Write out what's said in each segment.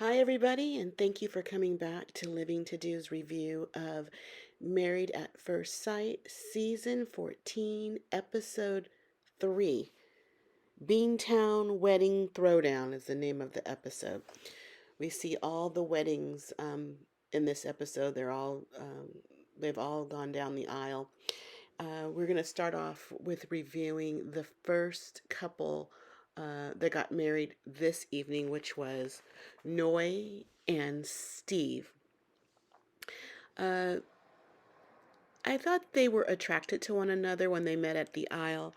Hi, everybody, and thank you for coming back to Living to Do's review of Married at First Sight, Season 14, Episode 3. Beantown Wedding Throwdown is the name of the episode. We see all the weddings in this episode. They've all gone down the aisle. We're going to start off with reviewing the first couple that got married this evening, which was Noy and Steve. Uh, I thought they were attracted to one another when they met at the aisle,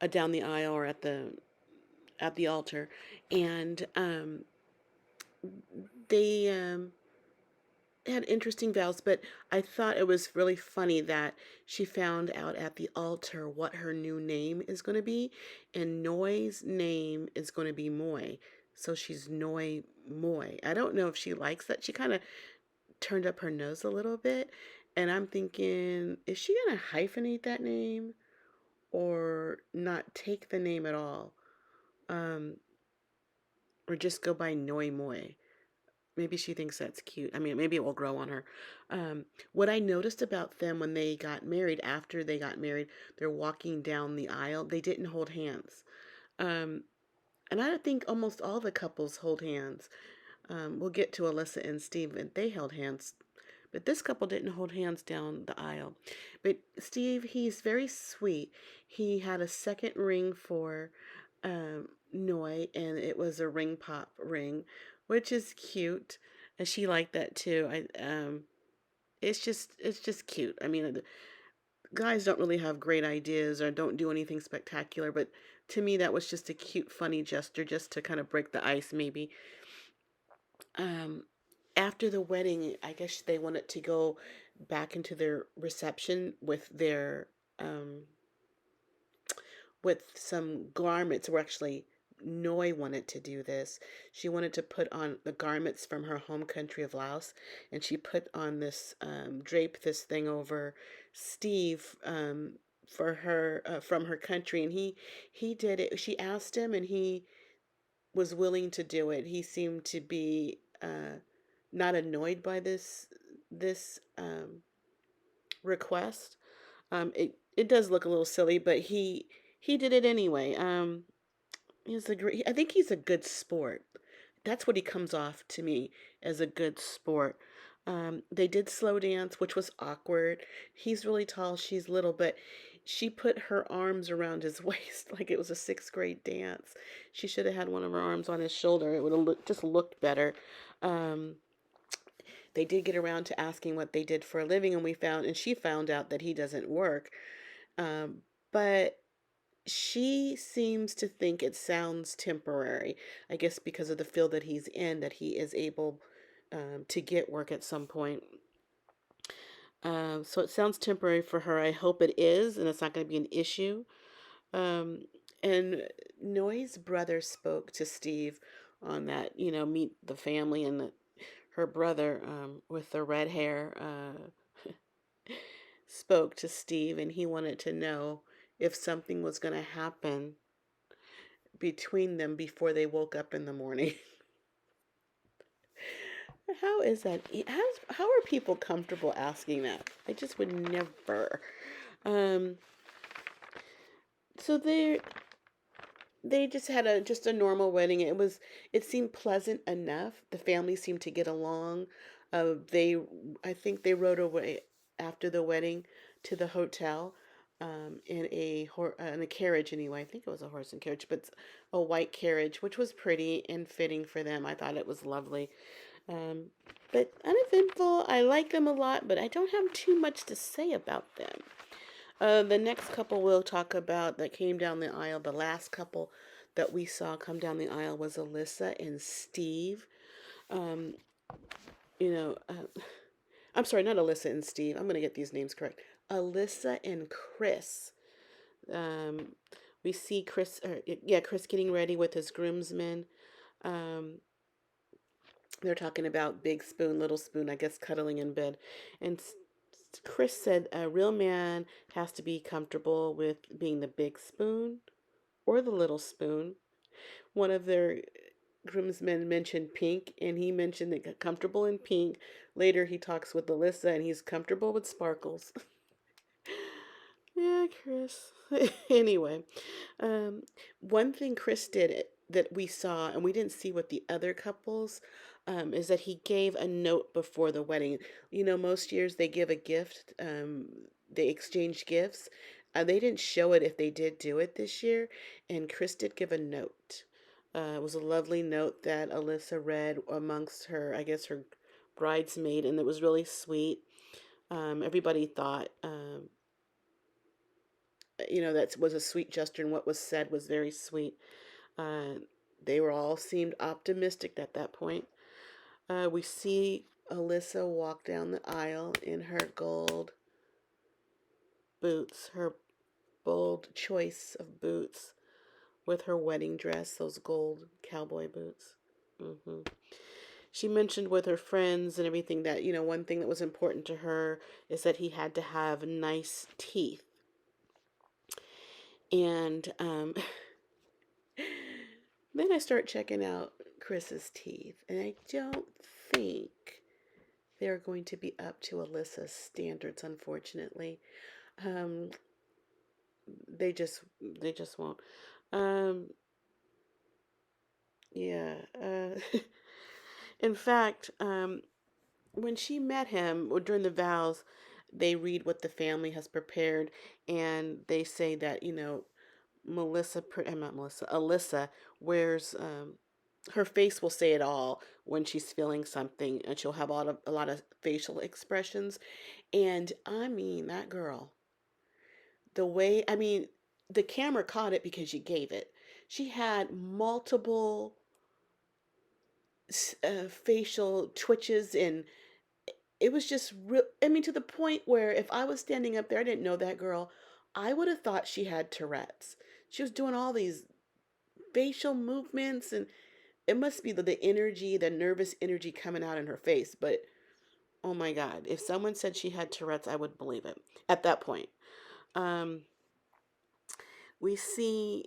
down the aisle, or at the altar, and they had interesting vows, but I thought it was really funny that she found out at the altar what her new name is going to be, and Noy's name is going to be Moy. So she's Noy Moy. I don't know if she likes that. She kind of turned up her nose a little bit, and I'm thinking, is she going to hyphenate that name or not take the name at all? Um, or just go by Noy Moy? Maybe she thinks that's cute. I mean, maybe it will grow on her. What I noticed about them when they got married, after they got married, they're walking down the aisle. They didn't hold hands. Um, and I think almost all the couples hold hands. We'll get to Alyssa and Steve, and they held hands. But this couple didn't hold hands down the aisle. But Steve, he's very sweet. He had a second ring for Noy, and it was a ring pop ring, which is cute. And she liked that too. It's just cute. I mean, guys don't really have great ideas or don't do anything spectacular, but to me that was just a cute, funny gesture, just to kind of break the ice, maybe. Um, After the wedding, I guess they wanted to go back into their reception um, with some garments. Were actually Noy wanted to do this. She wanted to put on the garments from her home country of Laos, and she put on this drape this thing over Steve for her from her country, and he did it. She asked him, and he was willing to do it. He seemed to be not annoyed by this request. It does look a little silly, but he did it anyway. He's a great. I think he's a good sport. That's what he comes off to me as, a good sport. They did slow dance, which was awkward. He's really tall, she's little, but she put her arms around his waist like it was a sixth grade dance. She should have had one of her arms on his shoulder. It would have just looked better. Um, they did get around to asking what they did for a living, and she found out that he doesn't work. But she seems to think it sounds temporary. I guess because of the field that he's in, that he is able to get work at some point. So it sounds temporary for her. I hope it is, and it's not going to be an issue. Um, and Noy's brother spoke to Steve on that, meet the family, and her brother with the red hair spoke to Steve, and he wanted to know if something was going to happen between them before they woke up in the morning. How is that? How are people comfortable asking that? I just would never. Um, so they just had a normal wedding. It seemed pleasant enough. The family seemed to get along. They I think they rode away after the wedding to the hotel in a carriage anyway. I think it was a horse and carriage, but a white carriage, which was pretty and fitting for them. I thought it was lovely. Um, but uneventful. I like them a lot, but I don't have too much to say about them. The next couple we'll talk about that came down the aisle, the last couple that we saw come down the aisle, was Alyssa and Steve. Um, you know, I'm sorry, not Alyssa and Steve. I'm going to get these names correct. Alyssa and Chris. Um, we see Chris getting ready with his groomsmen. Um, they're talking about big spoon, little spoon, I guess cuddling in bed. And Chris said a real man has to be comfortable with being the big spoon or the little spoon. One of their groomsmen mentioned pink, and he mentioned that got comfortable in pink. Later, he talks with Alyssa, and he's comfortable with sparkles. Yeah, Chris. Anyway, um, one thing Chris did that we saw, and we didn't see with the other couples, is that he gave a note before the wedding. You know, most years they give a gift, they exchange gifts. They didn't show it if they did do it this year, and Chris did give a note. It was a lovely note that Alyssa read amongst her, I guess, her bridesmaid, and it was really sweet. Everybody thought, that was a sweet gesture, and what was said was very sweet. Uh, they were all seemed optimistic at that point. We see Alyssa walk down the aisle in her gold boots, her bold choice of boots with her wedding dress, those gold cowboy boots. hmm She mentioned with her friends and everything that, one thing that was important to her is that he had to have nice teeth. And then I start checking out Chris's teeth, and I don't think they're going to be up to Alyssa's standards, unfortunately. Um, they just won't. Um, yeah. In fact, when she met him or during the vows, they read what the family has prepared, and they say that not Melissa, Alyssa wears her face will say it all when she's feeling something, and she'll have a lot of facial expressions. And I mean, that girl, the camera caught it because she gave it. She had multiple facial twitches, and it was just real. I mean, to the point where if I was standing up there, I didn't know that girl, I would have thought she had Tourette's. She was doing all these facial movements, and it must be the energy, the nervous energy coming out in her face. But oh my God, if someone said she had Tourette's, I would believe it at that point. Um, we see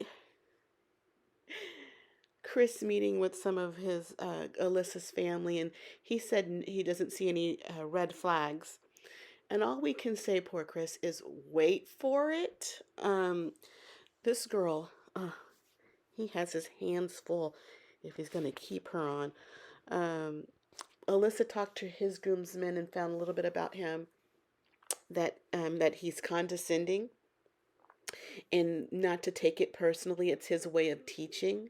Chris meeting with some of his Alyssa's family, and he said he doesn't see any red flags. And all we can say, poor Chris, is wait for it. This girl, he has his hands full if he's going to keep her on. Um, Alyssa talked to his groomsmen and found a little bit about him, that he's condescending and not to take it personally. It's his way of teaching.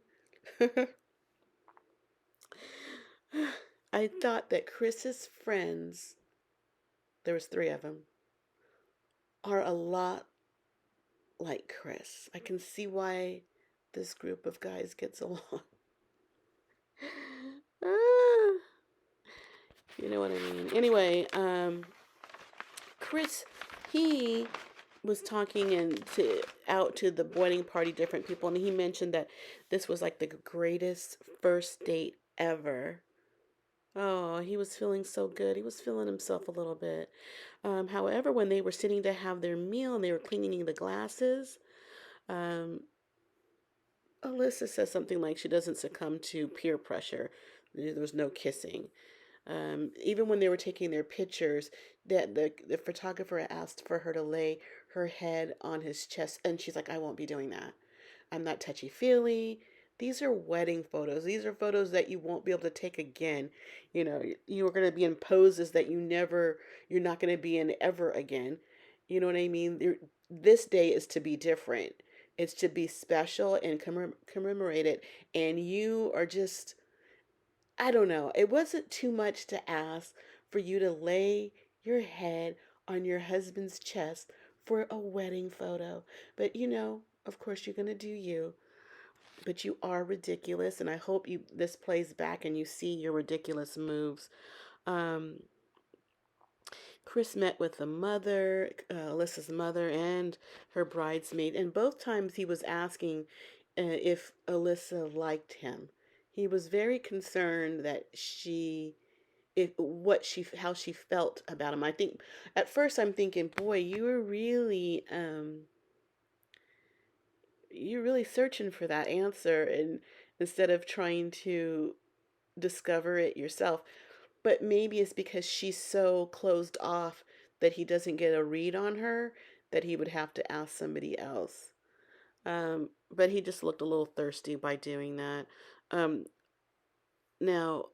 I thought that Chris's friends, there was three of them, are a lot like Chris. I can see why this group of guys gets along. Ah, you know what I mean. Anyway, Chris, he was talking out to the wedding party, different people, and he mentioned that this was like the greatest first date ever. Oh, he was feeling so good. He was feeling himself a little bit. However, when they were sitting to have their meal and they were cleaning the glasses, um, Alyssa says something like she doesn't succumb to peer pressure. There was no kissing. Even when they were taking their pictures, that the photographer asked for her to lay her head on his chest, and she's like, "I won't be doing that. I'm not touchy feely. These are wedding photos. These are photos that you won't be able to take again. You are going to be in poses that you're not going to be in ever again. You know what I mean? This day is to be different. It's to be special and commemorate it. And you are just, I don't know. It wasn't too much to ask for you to lay your head on your husband's chest for a wedding photo. But of course, you're going to do you. But you are ridiculous, and I hope this plays back and you see your ridiculous moves. Um, Chris met with the mother, Alyssa's mother, and her bridesmaid, and both times he was asking if Alyssa liked him. He was very concerned that how she felt about him. I think at first I'm thinking, boy, you're really searching for that answer, and instead of trying to discover it yourself. But maybe it's because she's so closed off that he doesn't get a read on her, that he would have to ask somebody else. But he just looked a little thirsty by doing that. Um, Now,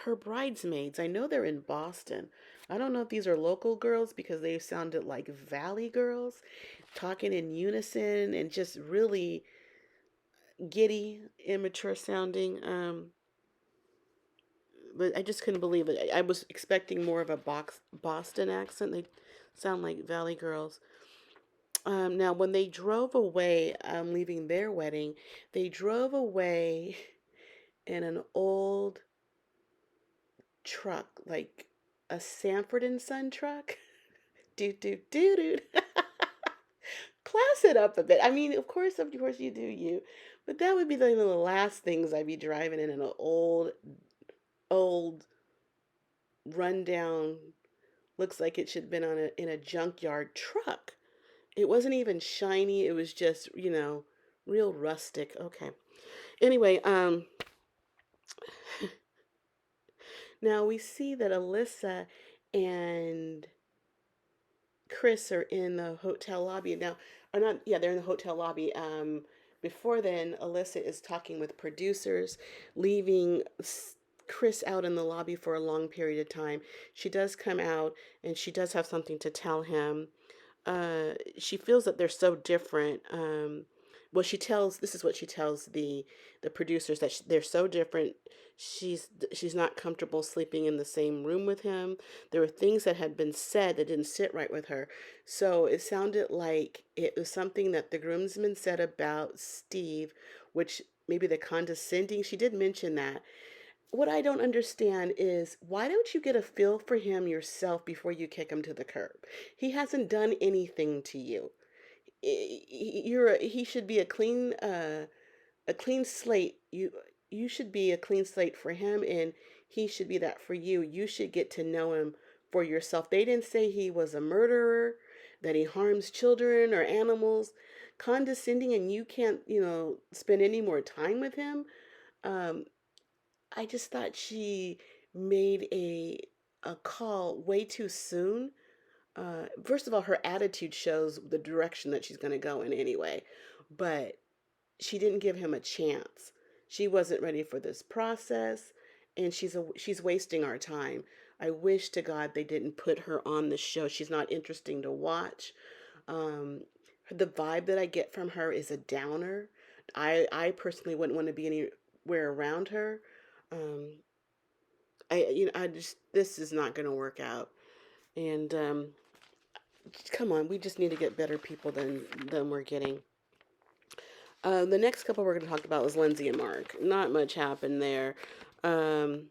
her bridesmaids, I know they're in Boston. I don't know if these are local girls because they sounded like Valley girls, talking in unison and just really giddy, immature sounding. But I just couldn't believe it. I was expecting more of a Boston accent. They sound like Valley girls. Now, when they drove away, leaving their wedding, they drove away in an old truck, like a Sanford and Son truck. Do do do do. Class it up a bit. I mean, of course, you do you, but that would be the last things I'd be driving in an old, rundown. Looks like it should have been in a junkyard truck. It wasn't even shiny. It was just real rustic. Okay. Anyway, now we see that Alyssa and Chris are in the hotel lobby now. Or not, yeah, they're in the hotel lobby. Before then, Alyssa is talking with producers, leaving Chris out in the lobby for a long period of time. She does come out and she does have something to tell him. She feels that they're so different. Well, this is what she tells the producers, that they're so different. She's not comfortable sleeping in the same room with him. There were things that had been said that didn't sit right with her. So it sounded like it was something that the groomsmen said about Steve, which maybe the condescending. She did mention that. What I don't understand is, why don't you get a feel for him yourself before you kick him to the curb? He hasn't done anything to you. He should be a clean slate. You should be a clean slate for him, and he should be that for you. You should get to know him for yourself. They didn't say he was a murderer, that he harms children or animals. Condescending, and you can't, spend any more time with him. Um, I just thought she made a call way too soon. First of all, her attitude shows the direction that she's going to go in anyway, but she didn't give him a chance. She wasn't ready for this process, and she's wasting our time. I wish to God they didn't put her on the show. She's not interesting to watch. Um, the vibe that I get from her is a downer. I personally wouldn't want to be anywhere around her. Um, I just, this is not going to work out. And come on, we just need to get better people than we're getting. The next couple we're going to talk about is Lindsey and Mark. Not much happened there. Um,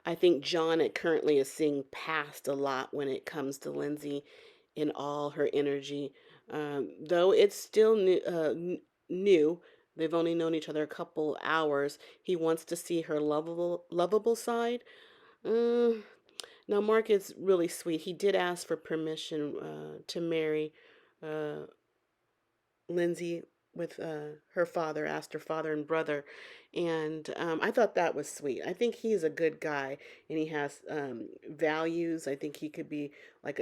I think John currently is seeing past a lot when it comes to Lindsey in all her energy. Though it's still new. They've only known each other a couple hours. He wants to see her lovable side. Uh, Now, Mark is really sweet. He did ask for permission to marry uh, Lindsey with her father, asked her father and brother. And I thought that was sweet. I think he's a good guy and he has values. I think he could be like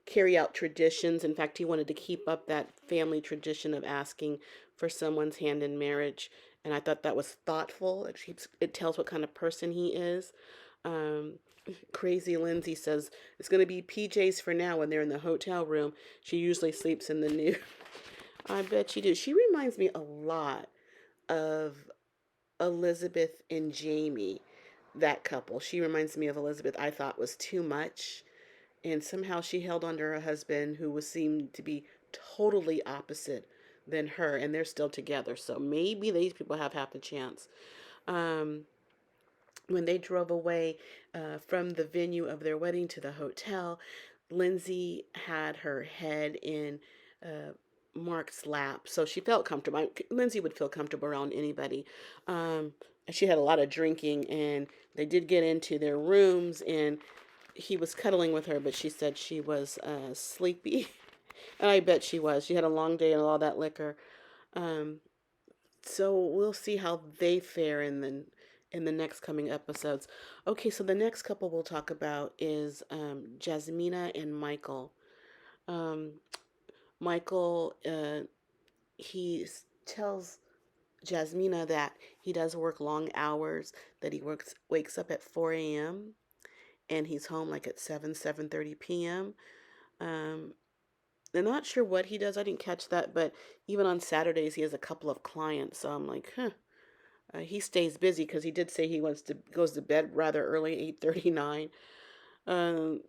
carry out traditions. In fact, he wanted to keep up that family tradition of asking for someone's hand in marriage. And I thought that was thoughtful. It tells what kind of person he is. Um, Crazy Lindsey says it's going to be PJs for now when they're in the hotel room. She usually sleeps in the new. I bet she do. She reminds me a lot of Elizabeth and Jamie, that couple. She reminds me of Elizabeth. I thought was too much, and somehow she held on to her husband, who was seemed to be totally opposite than her, and they're still together. So maybe these people have half a chance. Um, when they drove away from the venue of their wedding to the hotel, Lindsey had her head in uh, Mark's lap, so she felt comfortable. Lindsey would feel comfortable around anybody. Um, she had a lot of drinking, and they did get into their rooms, and he was cuddling with her, but she said she was sleepy. And I bet she was. She had a long day and all that liquor. Um, so we'll see how they fare in the next coming episodes. Okay, so the next couple we'll talk about is Jasmina and Michael. Um, Michael, he tells Jasmina that he does work long hours, that he wakes up at 4 a.m. and he's home like at 7:30 p.m. Um, I'm not sure what he does. I didn't catch that, but even on Saturdays he has a couple of clients. So I'm like, huh. He stays busy because he did say he goes to bed rather early, 8:39. Um,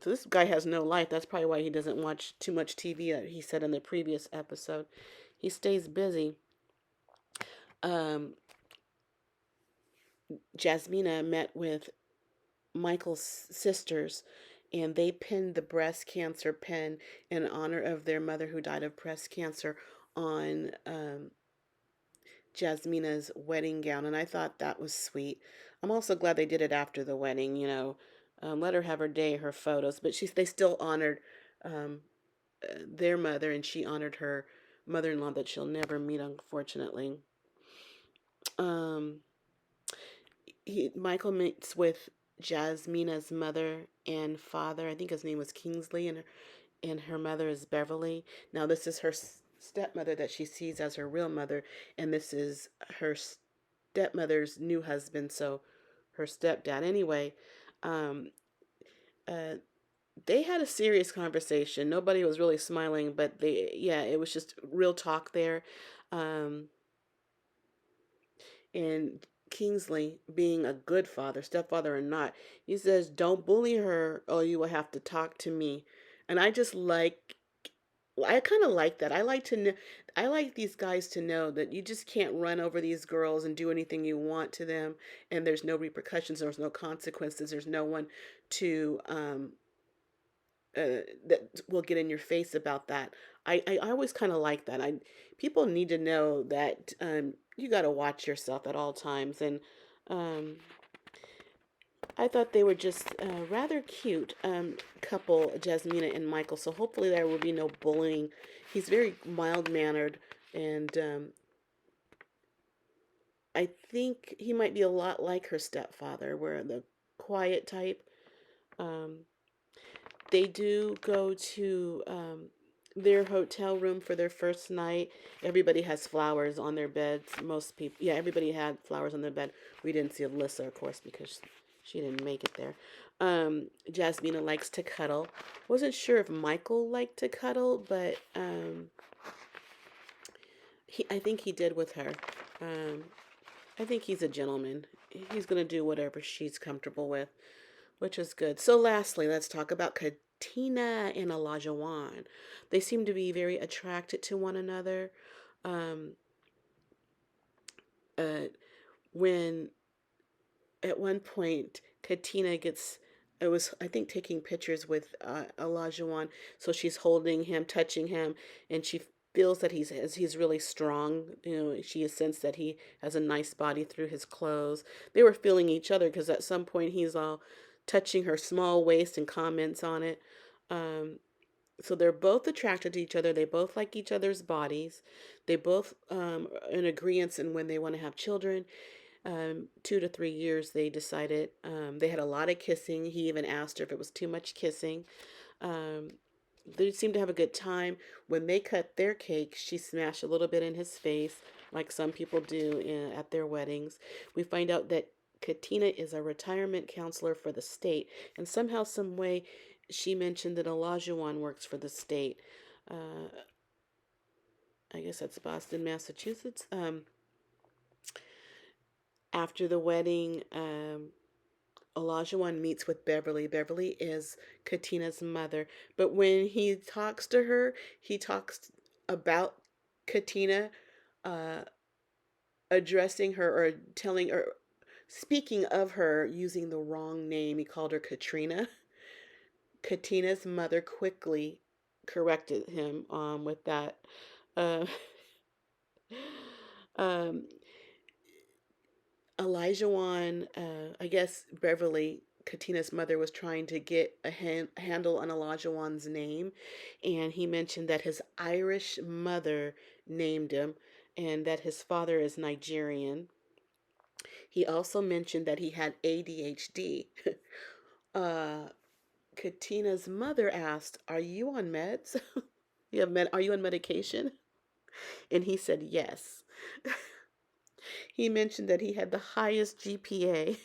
so this guy has no life. That's probably why he doesn't watch too much TV. He said in the previous episode, he stays busy. Um, Jasmina met with Michael's sisters, and they pinned the breast cancer pin in honor of their mother who died of breast cancer on Jasmina's wedding gown, and I thought that was sweet. I'm also glad they did it after the wedding, you know. Let her have her day, her photos, but they still honored um, their mother, and she honored her mother-in-law that she'll never meet, unfortunately. Um, Michael meets with Jasmina's mother and father. I think his name was Kingsley, and her mother is Beverly. Now, this is her stepmother that she sees as her real mother, and this is her stepmother's new husband, so her stepdad. Anyway, um, uh, they had a serious conversation. Nobody was really smiling, but yeah, it was just real talk there. Um, and Kingsley, being a good father, stepfather or not, he says, "Don't bully her, or you will have to talk to me." And I kind of like that. I like to know, I like these guys to know that you just can't run over these girls and do anything you want to them, and there's no repercussions, there's no consequences, there's no one to that will get in your face about that. I always kind of like that. People need to know that you got to watch yourself at all times, and um, I thought they were just rather cute couple, Jasmina and Michael. So hopefully there will be no bullying. He's very mild mannered, and I think he might be a lot like her stepfather, where the quiet type. Um, they do go to their hotel room for their first night. Everybody has flowers on their beds. Most people, yeah, everybody had flowers on their bed. We didn't see Alyssa, of course, because she didn't make it there. Jasmina likes to cuddle. Wasn't sure if Michael liked to cuddle, but I think he did with her. Um, I think he's a gentleman. He's gonna do whatever she's comfortable with, which is good. So, lastly, let's talk about Katina and Elijah Wan. They seem to be very attracted to one another. Um, uh, when at one point Katina gets, it was I think taking pictures with Elijah Wan, so she's holding him, touching him, and she feels that he's really strong. You know, she has sensed that he has a nice body through his clothes. They were feeling each other because at some point he's all touching her small waist and comments on it. Um, so they're both attracted to each other. They both like each other's bodies. They both are in agreement in when they want to have children. 2 to 3 years, they decided. They had a lot of kissing. He even asked her if it was too much kissing. Um, they seemed to have a good time. When they cut their cake, she smashed a little bit in his face, like some people do at their weddings. We find out that Katina is a retirement counselor for the state, and somehow, some way, she mentioned that Elijah Wan works for the state. Uh, I guess that's Boston, Massachusetts. After the wedding, Olajuwon meets with Beverly. Beverly is Katina's mother. But when he talks to her, he talks about Katina, uh, addressing her or telling her, speaking of her using the wrong name. He called her Katrina. Katina's mother quickly corrected him with that. Uh, um, Elijah Wan, I guess Beverly, Katina's mother, was trying to get a handle on Elijah Wan's name, and he mentioned that his Irish mother named him, and that his father is Nigerian. He also mentioned that he had ADHD. uh, Katina's mother asked, "Are you on meds? Are you on medication?" And he said yes. He mentioned that he had the highest GPA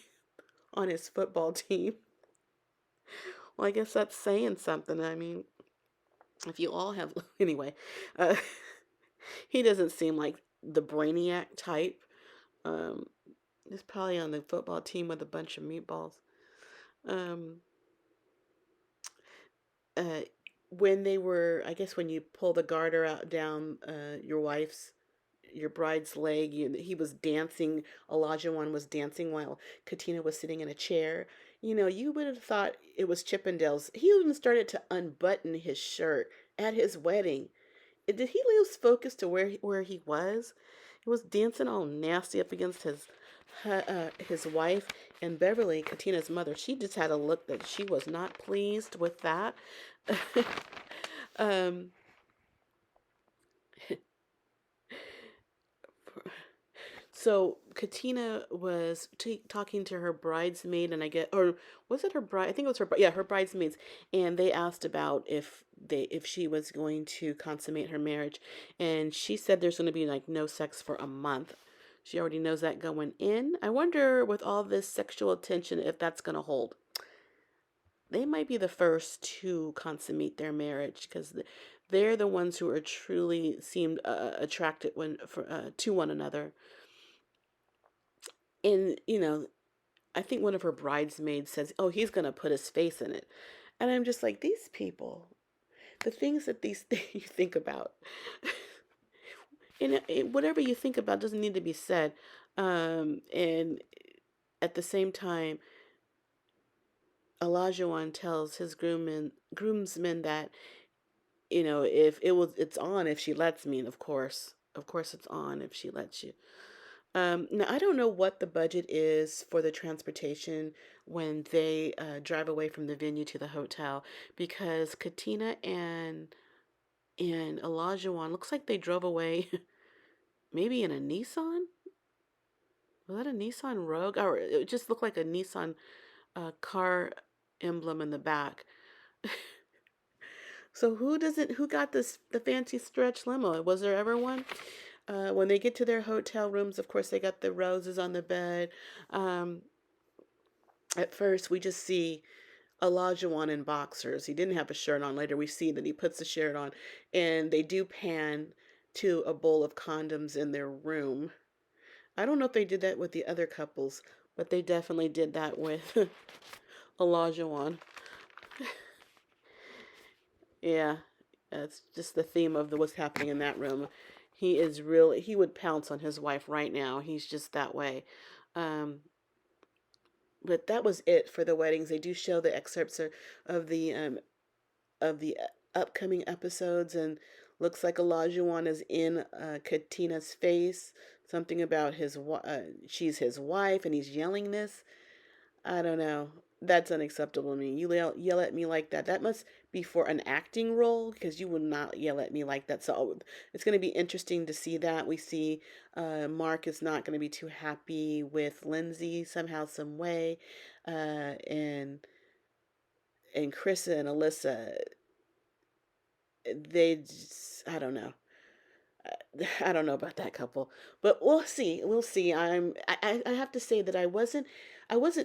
on his football team. Well, I guess that's saying something. I mean, if you all have, anyway, uh, he doesn't seem like the brainiac type. Um, he's probably on the football team with a bunch of meatballs. Um, uh, when they were, I guess, when you pull the garter out down your bride's leg, he was dancing. Elijah Wan was dancing while Katina was sitting in a chair. You would have thought it was Chippendales. He even started to unbutton his shirt at his wedding. Did he lose focus to where he was? He was dancing all nasty up against his wife, and Beverly, Katina's mother. She just had a look that she was not pleased with that. um, so Katina was talking to her bridesmaid, and or was it her bride? I think it was yeah, her bridesmaids, and they asked about if she was going to consummate her marriage, and she said there's going to be like no sex for a month. She already knows that going in. I wonder with all this sexual attention if that's going to hold. They might be the first to consummate their marriage because they're the ones who are truly seemed attracted to one another. And I think one of her bridesmaids says, "Oh, he's gonna put his face in it," and I'm just like, these people, the things that these you think about, and whatever you think about doesn't need to be said. And at the same time, Elijah Wan tells his groomsmen that if it's on if she lets me, and of course it's on if she lets you. Now, I don't know what the budget is for the transportation when they drive away from the venue to the hotel, because Katina and Elijah Wan looks like they drove away maybe in a Nissan. Was that a Nissan Rogue? Or it just looked like a Nissan car emblem in the back. So who got the fancy stretch limo? Was there ever one? When they get to their hotel rooms, of course, they got the roses on the bed. Um, at first, we just see Elijah Wan in boxers. He didn't have a shirt on. Later, we see that he puts the shirt on, and they do pan to a bowl of condoms in their room. I don't know if they did that with the other couples, but they definitely did that with Elijah Wan. Yeah, that's just the theme of what's happening in that room. He would pounce on his wife right now. He's just that way. Um, but that was it for the weddings. They do show the excerpts of the upcoming episodes, and looks like Elijah Wan is in Katina's face. Something about she's his wife, and he's yelling this. I don't know. That's unacceptable to me. You yell at me like that. That must be for an acting role, because you would not yell at me like that. So it's going to be interesting to see that. We see Mark is not going to be too happy with Lindsey somehow, some way, and Krista and Alyssa, I don't know. I don't know about that couple, but we'll see. We'll see. I have to say that I wasn't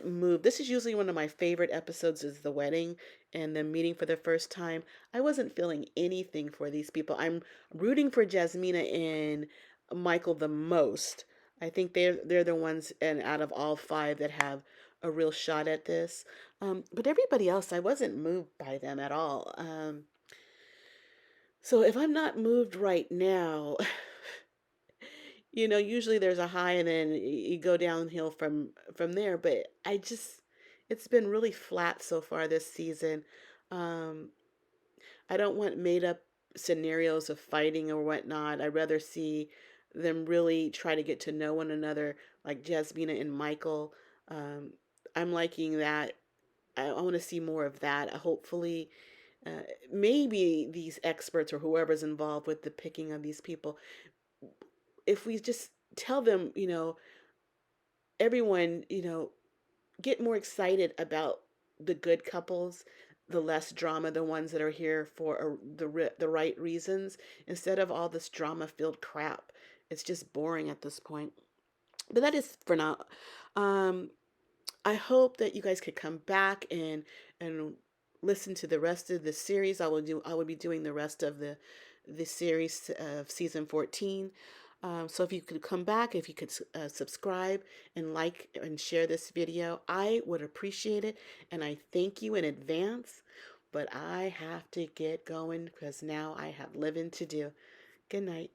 moved. This is usually one of my favorite episodes, is the wedding and them meeting for the first time. I wasn't feeling anything for these people. I'm rooting for Jasmina and Michael the most. I think they're the ones, and out of all five, that have a real shot at this. But everybody else, I wasn't moved by them at all. So if I'm not moved right now, usually there's a high, and then you go downhill from there. But it's been really flat so far this season. Um, I don't want made up scenarios of fighting or whatnot. I'd rather see them really try to get to know one another, like Jasmina and Michael. Um, I'm liking that. I want to see more of that. Hopefully, uh, maybe these experts or whoever's involved with the picking of these people, if we just tell them, everyone, get more excited about the good couples, the less drama, the ones that are here for the right reasons, instead of all this drama filled crap. It's just boring at this point. But that is for now. Um, I hope that you guys could come back and listen to the rest of the series. I will be doing the rest of the series of season 14. So if you could come back, if you could subscribe and like and share this video, I would appreciate it. And I thank you in advance. But I have to get going because now I have living to do. Good night.